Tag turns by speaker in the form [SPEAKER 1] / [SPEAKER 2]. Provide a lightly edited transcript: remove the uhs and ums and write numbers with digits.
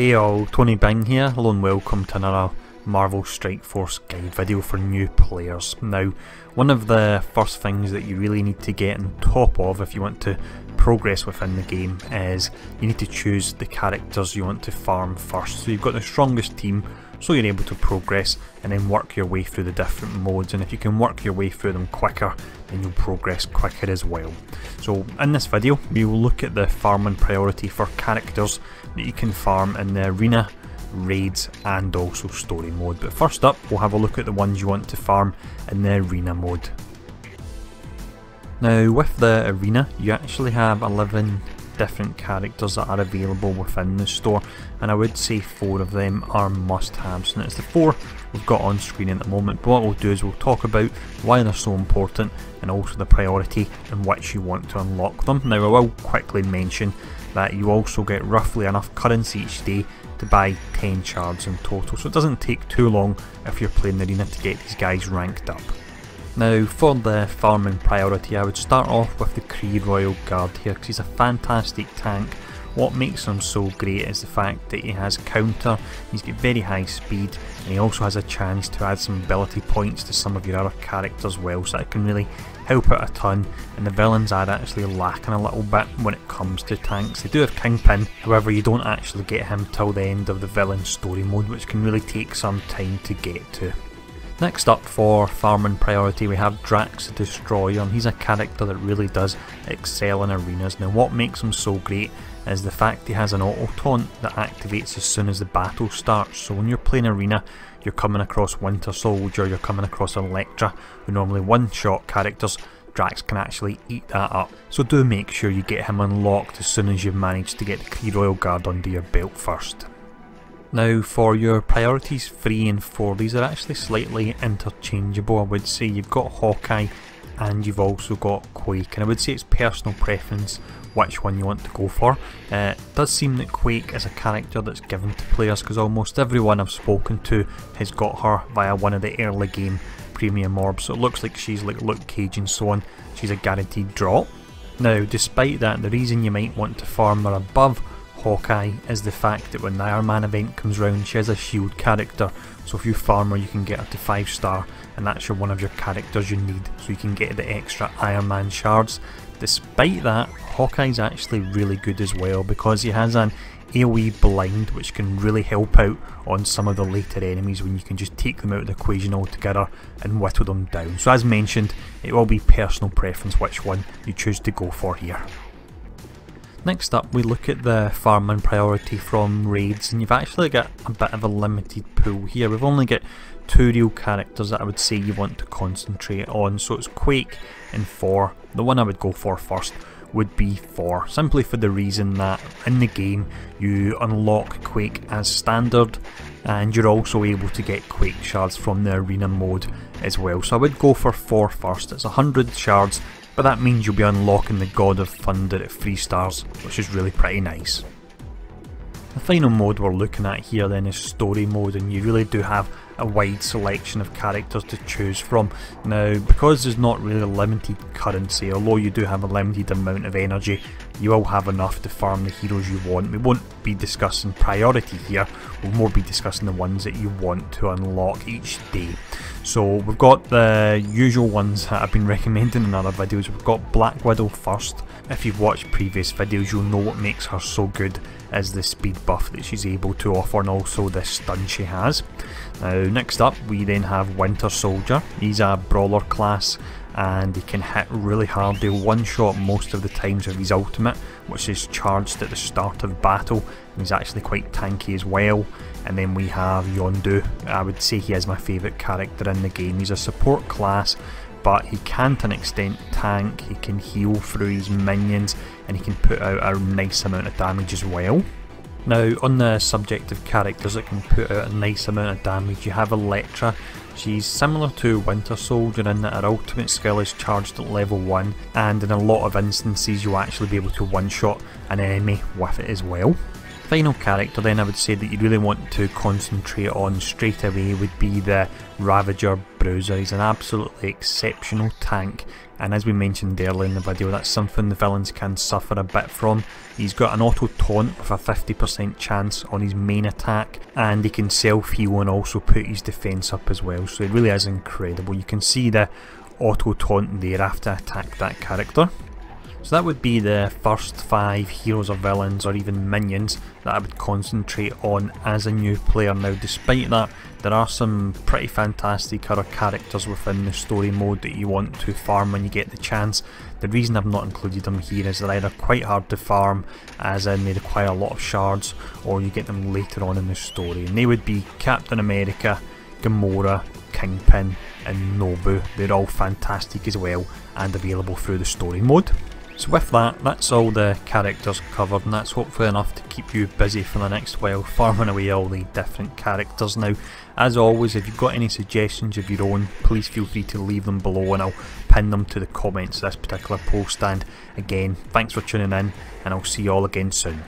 [SPEAKER 1] Hey all, Tony Bing here. Hello and welcome to another Marvel Strike Force guide video for new players. Now, one of the first things that you really need to get on top of if you want to progress within the game is you need to choose the characters you want to farm first. So you've got the strongest team, so you're able to progress and then work your way through the different modes, and if you can work your way through them quicker, then you'll progress quicker as well. So in this video we will look at the farming priority for characters that you can farm in the arena, raids and also story mode. But first up, we'll have a look at the ones you want to farm in the arena mode. Now with the arena, you actually have 11 different characters that are available within the store, and I would say 4 of them are must-haves, and it's the 4 we've got on screen at the moment. But what we'll do is we'll talk about why they're so important and also the priority in which you want to unlock them. Now I will quickly mention that you also get roughly enough currency each day to buy 10 shards in total, so it doesn't take too long if you're playing the arena to get these guys ranked up. Now for the farming priority, I would start off with the Kree Royal Guard here because he's a fantastic tank. What makes him so great is the fact that he has counter, he's got very high speed, and he also has a chance to add some ability points to some of your other characters as well, so that can really help out a ton. And the villains are actually lacking a little bit when it comes to tanks. They do have Kingpin, however you don't actually get him till the end of the villain story mode, which can really take some time to get to. Next up for farming priority, we have Drax the Destroyer, and he's a character that really does excel in arenas. Now what makes him so great is the fact he has an auto taunt that activates as soon as the battle starts. So when you're playing arena, you're coming across Winter Soldier, you're coming across Electra, who normally one-shot characters. Drax can actually eat that up. So do make sure you get him unlocked as soon as you've managed to get the Kree Royal Guard under your belt first. Now for your priorities 3 and 4, these are actually slightly interchangeable. I would say you've got Hawkeye and you've also got Quake, and I would say it's personal preference which one you want to go for. It does seem that Quake is a character that's given to players because almost everyone I've spoken to has got her via one of the early game premium orbs, so it looks like she's like Luke Cage and so on, she's a guaranteed drop. Now despite that, the reason you might want to farm her above Hawkeye is the fact that when the Iron Man event comes round, she has a shield character, so if you farm her you can get her to 5-star, and that's one of your characters you need, so you can get the extra Iron Man shards. Despite that, Hawkeye's actually really good as well because he has an AoE blind which can really help out on some of the later enemies when you can just take them out of the equation altogether and whittle them down. So as mentioned, it will be personal preference which one you choose to go for here. Next up, we look at the farming priority from raids, and you've actually got a bit of a limited pool here. We've only got 2 real characters that I would say you want to concentrate on, so it's Quake and Thor. The one I would go for first would be Thor, simply for the reason that in the game you unlock Quake as standard, and you're also able to get Quake shards from the arena mode as well. So I would go for Thor first. It's 100 shards, but that means you'll be unlocking the God of Thunder at 3 stars, which is really pretty nice. The final mode we're looking at here then is story mode, and you really do have a wide selection of characters to choose from. Now because there's not really limited currency, although you do have a limited amount of energy, you will have enough to farm the heroes you want. We won't be discussing priority here, we'll more be discussing the ones that you want to unlock each day. So we've got the usual ones that I've been recommending in other videos. We've got Black Widow first. If you've watched previous videos you'll know what makes her so good is the speed buff that she's able to offer and also the stun she has. Now next up we then have Winter Soldier. He's a brawler class and he can hit really hard. He'll one-shot most of the times with his ultimate, which is charged at the start of battle. He's actually quite tanky as well. And then we have Yondu. I would say he is my favourite character in the game. He's a support class, but he can to an extent tank, he can heal through his minions, and he can put out a nice amount of damage as well. Now on the subject of characters that can put out a nice amount of damage, you have Electra. She's similar to Winter Soldier in that her ultimate skill is charged at level 1, and in a lot of instances you'll actually be able to one-shot an enemy with it as well. final character then I would say that you really want to concentrate on straight away would be the Ravager Bruiser. He's an absolutely exceptional tank, and as we mentioned earlier in the video, that's something the villains can suffer a bit from. He's got an auto taunt with a 50% chance on his main attack, and he can self heal and also put his defense up as well, so it really is incredible. You can see the auto taunt there after I attack that character. So that would be the first 5 heroes or villains or even minions that I would concentrate on as a new player. Now despite that, there are some pretty fantastic other characters within the story mode that you want to farm when you get the chance. The reason I've not included them here is they're either quite hard to farm, as in they require a lot of shards, or you get them later on in the story, and they would be Captain America, Gamora, Kingpin and Nobu. They're all fantastic as well and available through the story mode. So with that, that's all the characters covered, and that's hopefully enough to keep you busy for the next while, farming away all the different characters. Now, as always, if you've got any suggestions of your own, please feel free to leave them below and I'll pin them to the comments of this particular post. And again, thanks for tuning in, and I'll see you all again soon.